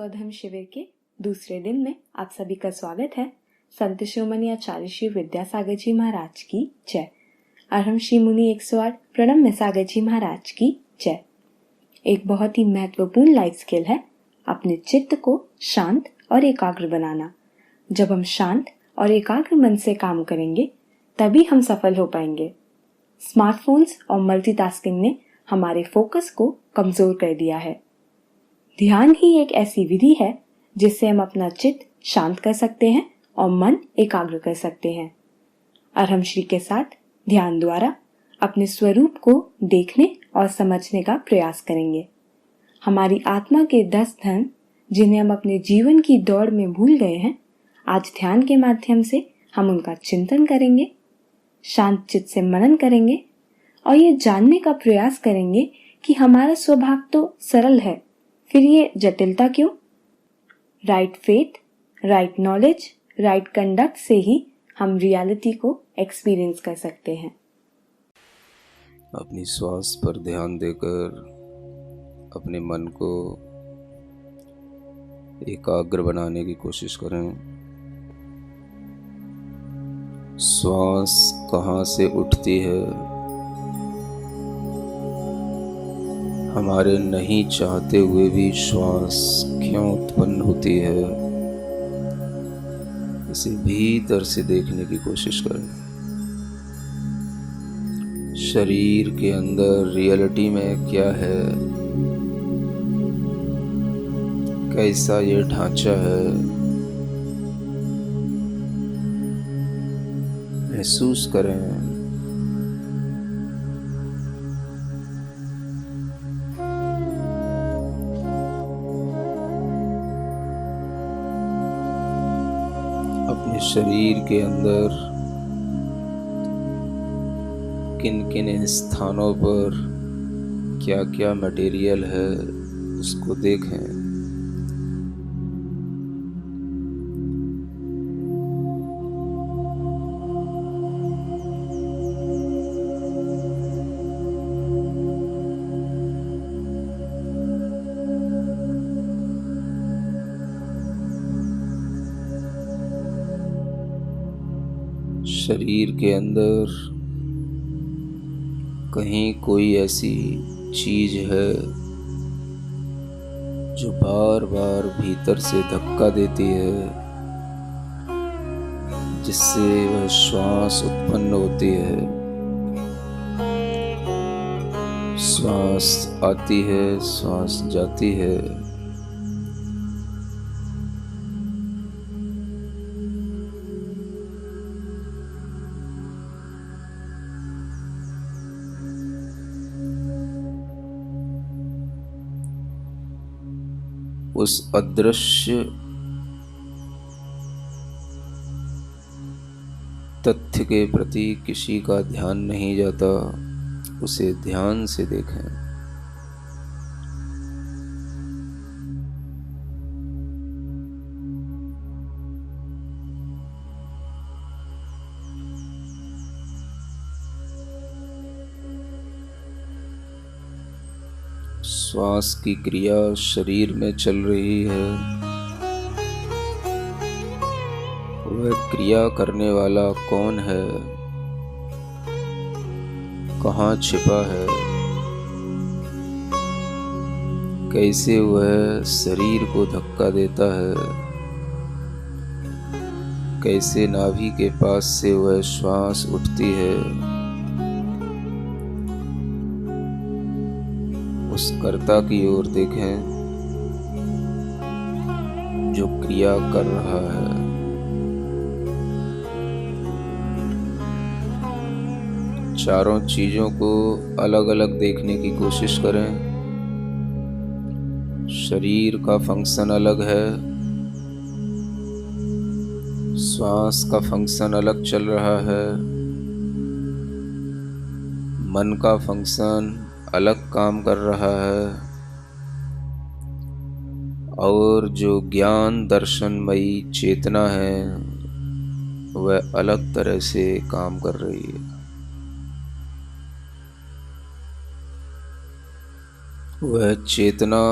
स्वधर्म शिविर के दूसरे दिन में आप सभी का स्वागत है। संत शिरोमणि आचार्य श्री विद्यासागर जी महाराज की जय। अरहम श्री मुनि 108 प्रणम सागर जी महाराज की जय। एक बहुत ही महत्वपूर्ण लाइफ स्किल है अपने चित्त को शांत और एकाग्र बनाना। जब हम शांत और एकाग्र मन से काम करेंगे तभी हम सफल हो पाएंगे। स्मार्टफोन्स और मल्टीटास्किंग ने हमारे फोकस को कमजोर कर दिया है। ध्यान ही एक ऐसी विधि है जिससे हम अपना चित्त शांत कर सकते हैं और मन एकाग्र कर सकते हैं। अरहम श्री के साथ ध्यान द्वारा अपने स्वरूप को देखने और समझने का प्रयास करेंगे। हमारी आत्मा के 10 धन जिन्हें हम अपने जीवन की दौड़ में भूल गए हैं, आज ध्यान के माध्यम से हम उनका चिंतन करेंगे, शांत चित्त से मनन करेंगे और ये जानने का प्रयास करेंगे कि हमारा स्वभाव तो सरल है, फिर ये जटिलता क्यों? Right faith, right knowledge, right conduct से ही हम रियलिटी को एक्सपीरियंस कर सकते हैं। अपनी श्वास पर ध्यान देकर अपने मन को एकाग्र बनाने की कोशिश करें। श्वास कहाँ से उठती है, हमारे नहीं चाहते हुए भी श्वास क्यों उत्पन्न होती है, इसे भीतर से देखने की कोशिश करें। शरीर के अंदर रियलिटी में क्या है, कैसा ये ढांचा है, महसूस करें। अपने शरीर के अंदर किन किन स्थानों पर क्या क्या मटेरियल है उसको देखें। शरीर के अंदर कहीं कोई ऐसी चीज है जो बार बार भीतर से धक्का देती है, जिससे वह श्वास उत्पन्न होती है। श्वास आती है, श्वास जाती है। उस अदृश्य तथ्य के प्रति किसी का ध्यान नहीं जाता, उसे ध्यान से देखें। श्वास की क्रिया शरीर में चल रही है, वह क्रिया करने वाला कौन है, कहाँ छिपा है, कैसे वह शरीर को धक्का देता है, कैसे नाभि के पास से वह श्वास उठती है। उस कर्ता की ओर देखें जो क्रिया कर रहा है। चारों चीजों को अलग अलग देखने की कोशिश करें। शरीर का फंक्शन अलग है, श्वास का फंक्शन अलग चल रहा है, मन का फंक्शन अलग काम कर रहा है, और जो ज्ञान दर्शनमयी चेतना है वह अलग तरह से काम कर रही है। वह चेतना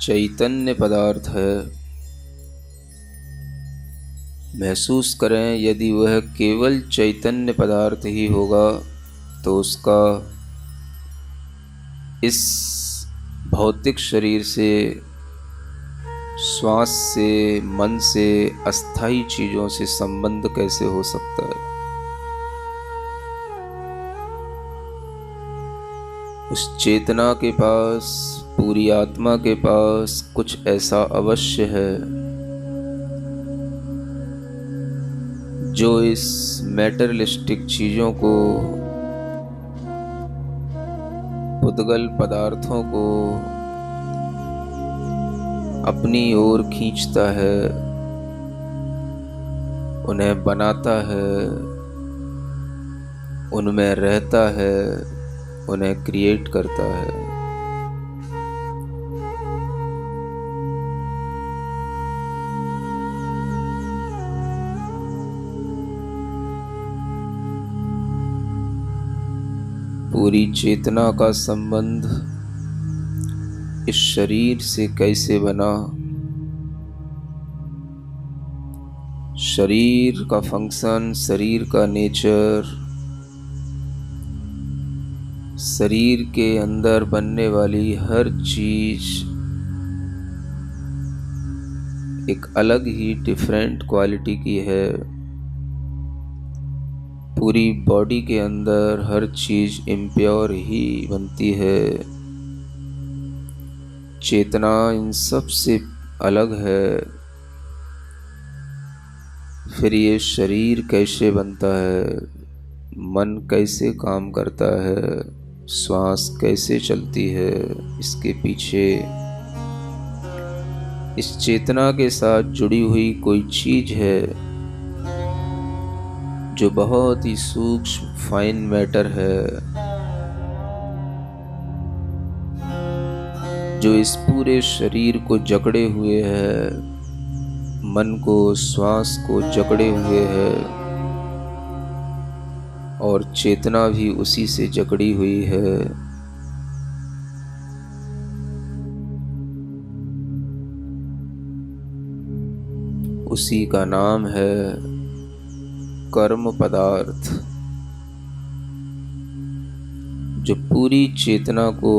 चैतन्य पदार्थ है। महसूस करें, यदि वह केवल चैतन्य पदार्थ ही होगा तो उसका इस भौतिक शरीर से, श्वास से, मन से, अस्थाई चीजों से संबंध कैसे हो सकता है। उस चेतना के पास, पूरी आत्मा के पास कुछ ऐसा अवश्य है जो इस मैटरलिस्टिक चीजों को, पुद्गल पदार्थों को अपनी ओर खींचता है, उन्हें बनाता है, उनमें रहता है, उन्हें क्रिएट करता है। पूरी चेतना का संबंध इस शरीर से कैसे बना, शरीर का फंक्शन, शरीर का नेचर, शरीर के अंदर बनने वाली हर चीज एक अलग ही डिफरेंट क्वालिटी की है। पूरी बॉडी के अंदर हर चीज इम्प्योर ही बनती है। चेतना इन सब से अलग है। फिर ये शरीर कैसे बनता है, मन कैसे काम करता है, श्वास कैसे चलती है, इसके पीछे इस चेतना के साथ जुड़ी हुई कोई चीज है जो बहुत ही सूक्ष्म फाइन मैटर है, जो इस पूरे शरीर को जकड़े हुए है, मन को, श्वास को जकड़े हुए है, और चेतना भी उसी से जकड़ी हुई है। उसी का नाम है कर्म पदार्थ, जो पूरी चेतना को,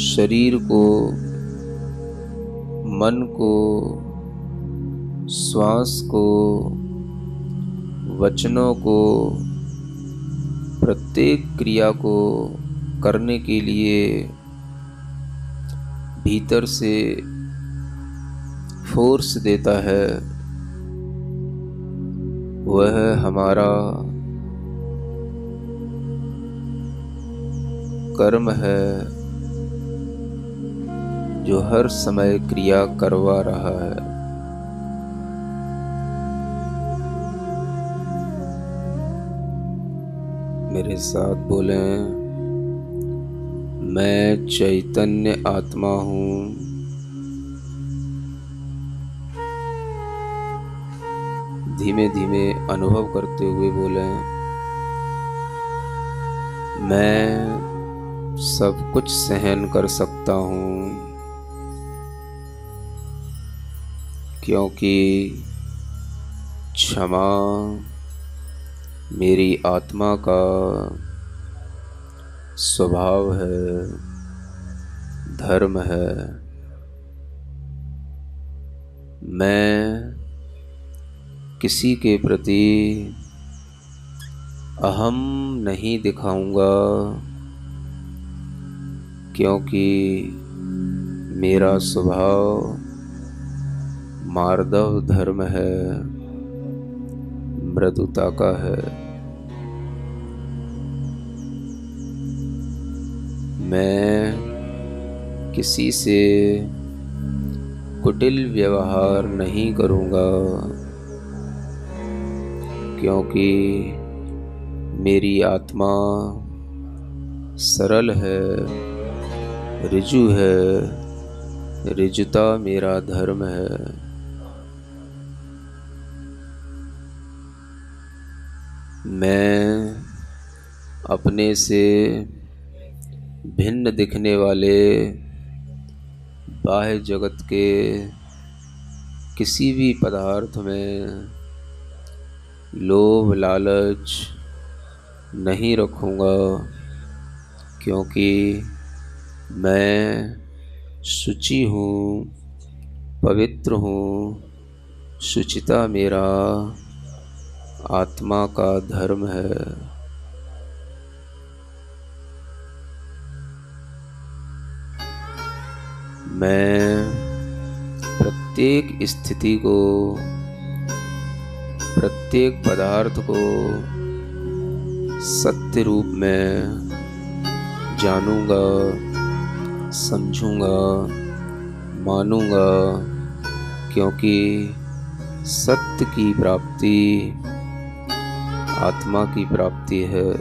शरीर को, मन को, श्वास को, वचनों को, प्रत्येक क्रिया को करने के लिए भीतर से फोर्स देता है, वह हमारा कर्म है जो हर समय क्रिया करवा रहा है। मेरे साथ बोलें, मैं चैतन्य आत्मा हूँ। धीमे धीमे अनुभव करते हुए बोलें, मैं सब कुछ सहन कर सकता हूँ, क्योंकि क्षमा मेरी आत्मा का स्वभाव है, धर्म है। मैं किसी के प्रति अहम नहीं दिखाऊंगा, क्योंकि मेरा स्वभाव मार्दव धर्म है, मृदुता का है। मैं किसी से कुटिल व्यवहार नहीं करूँगा, क्योंकि मेरी आत्मा सरल है, ऋजु है, ऋजुता मेरा धर्म है। मैं अपने से भिन्न दिखने वाले बाह्य जगत के किसी भी पदार्थ में लोभ लालच नहीं रखूँगा, क्योंकि मैं शुचि हूँ, पवित्र हूँ। शुचिता मेरा आत्मा का धर्म है। मैं प्रत्येक स्थिति को, प्रत्येक पदार्थ को सत्य रूप में जानूंगा, समझूंगा, मानूंगा, क्योंकि सत्य की प्राप्ति आत्मा की प्राप्ति है।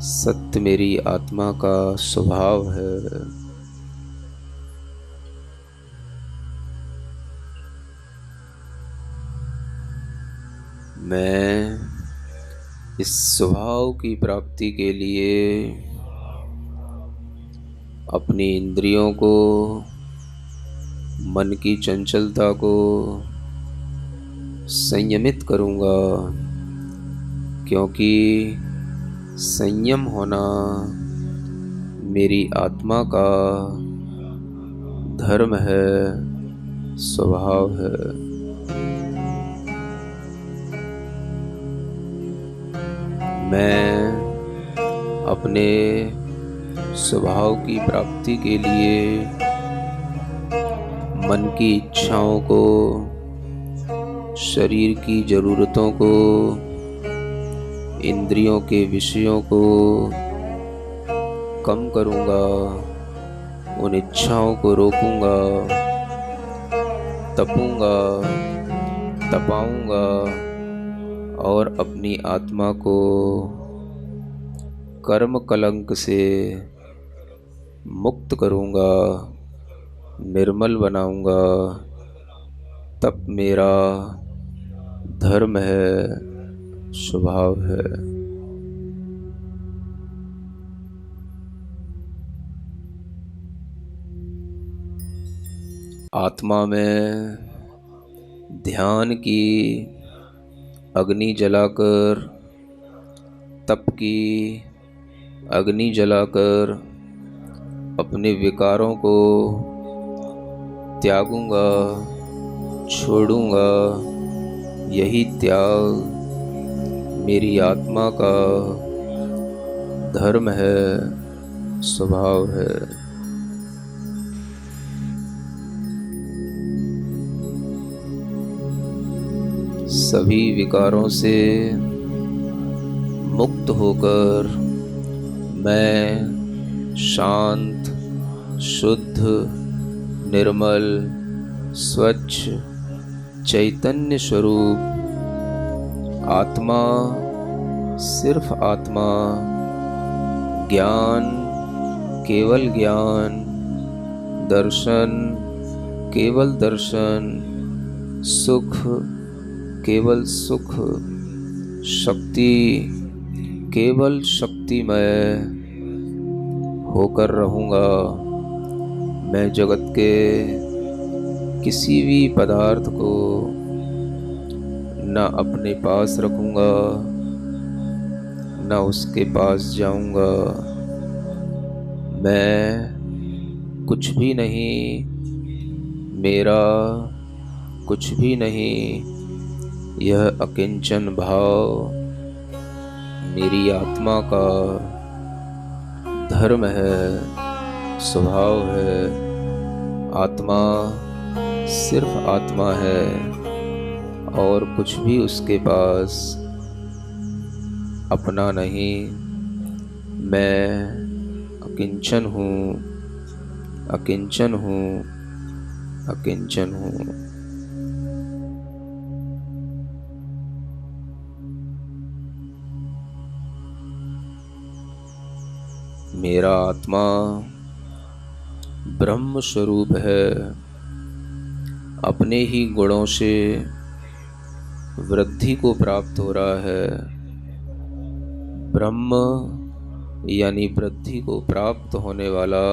सत्य मेरी आत्मा का स्वभाव है। मैं इस स्वभाव की प्राप्ति के लिए अपनी इंद्रियों को, मन की चंचलता को संयमित करूँगा, क्योंकि संयम होना मेरी आत्मा का धर्म है, स्वभाव है। मैं अपने स्वभाव की प्राप्ति के लिए मन की इच्छाओं को, शरीर की ज़रूरतों को, इंद्रियों के विषयों को कम करूँगा, उन इच्छाओं को रोकूँगा, तपूँगा, तपाऊँगा और अपनी आत्मा को कर्म कलंक से मुक्त करूँगा, निर्मल बनाऊँगा। तप मेरा धर्म है, स्वभाव है। आत्मा में ध्यान की अग्नि जलाकर, तप की अग्नि जलाकर अपने विकारों को त्यागूंगा, छोड़ूंगा। यही त्याग मेरी आत्मा का धर्म है, स्वभाव है। सभी विकारों से मुक्त होकर मैं शांत, शुद्ध, निर्मल, स्वच्छ, चैतन्य स्वरूप आत्मा, सिर्फ आत्मा, ज्ञान, केवल ज्ञान, दर्शन, केवल दर्शन, सुख, केवल सुख, शक्ति, केवल शक्तिमय होकर रहूँगा। मैं जगत के किसी भी पदार्थ को न अपने पास रखूँगा, न उसके पास जाऊँगा। मैं कुछ भी नहीं, मेरा कुछ भी नहीं। यह अकिंचन भाव मेरी आत्मा का धर्म है, स्वभाव है। आत्मा सिर्फ आत्मा है और कुछ भी उसके पास अपना नहीं। मैं अकिंचन हूँ, अकिंचन हूँ, अकिंचन हूँ। मेरा आत्मा ब्रह्म स्वरूप है, अपने ही गुणों से वृद्धि को प्राप्त हो रहा है। ब्रह्म यानी वृद्धि को प्राप्त होने वाला,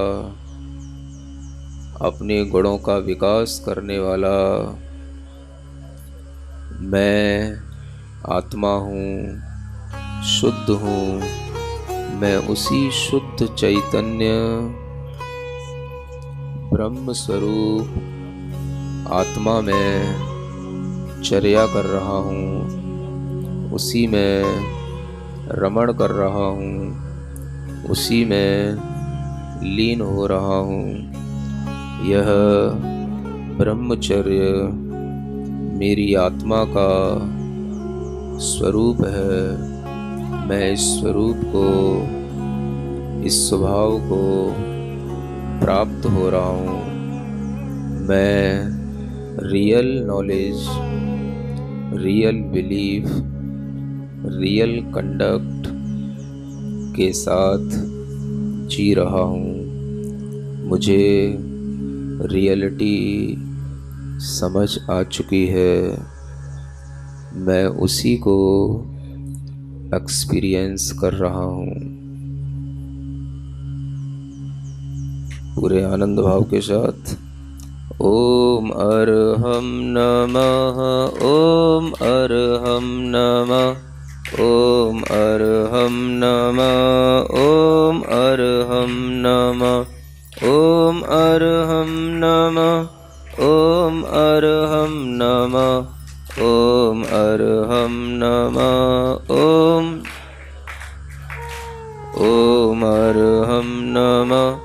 अपने गुणों का विकास करने वाला मैं आत्मा हूँ, शुद्ध हूँ। मैं उसी शुद्ध चैतन्य ब्रह्म स्वरूप आत्मा में चर्या कर रहा हूँ, उसी में रमण कर रहा हूँ, उसी में लीन हो रहा हूँ। यह ब्रह्मचर्य मेरी आत्मा का स्वरूप है। मैं इस स्वरूप को, इस स्वभाव को प्राप्त हो रहा हूँ। मैं real knowledge, real belief, real conduct के साथ जी रहा हूँ। मुझे रियलिटी समझ आ चुकी है। मैं उसी को एक्सपीरियंस कर रहा हूँ। पूरे आनंद भाव के साथ ओम अरहम नमः, ओम अरहम नमः, ओम अरहम नमः, ओम अरहम नमः, ओम अरहम नमः, ओम अरहम नमः, ओम अरहम नमः, ओम अरहम नमः,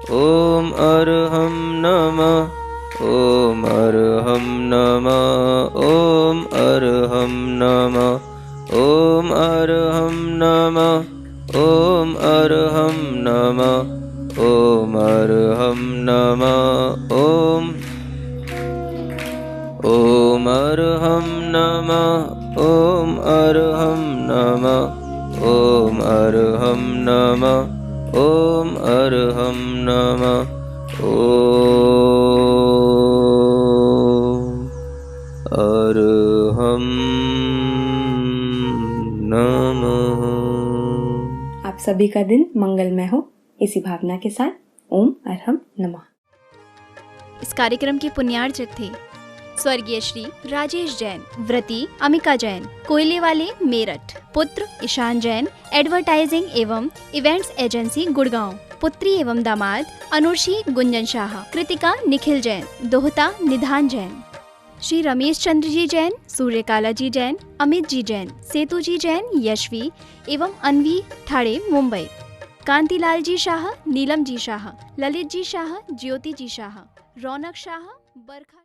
ओम अरहम नमः, ओम अरहम नमः, ओम अरहम नमः, ओम अरहम नमः, ओम अरहम नमः, ओम अरहम नमः, ओम अरहम नमः, ओम अरहम नमः, ओम अरहम नमः, ओम अरहम नमः, ओम अरहम नमः। आप सभी का दिन मंगलमय हो, इसी भावना के साथ ओम अरहम नमः। इस कार्यक्रम के पुण्यार्चक थे स्वर्गीय श्री राजेश जैन, व्रती अमिका जैन, कोयले वाले मेरठ, पुत्र ईशान जैन, एडवर्टाइजिंग एवं इवेंट्स एजेंसी गुड़गांव, पुत्री एवं दामाद अनुर्षी गुंजन शाह, कृतिका निखिल जैन, दोहता निधान जैन, श्री रमेश चंद्र जी जैन, सूर्यकाला जी जैन, अमित जी जैन, सेतु जी जैन, यशवी एवं अनवी ठाड़े मुंबई, कांतिलाल जी शाह, नीलम जी शाह, ललित जी शाह, ज्योति जी शाह, रौनक शाह, बरखा।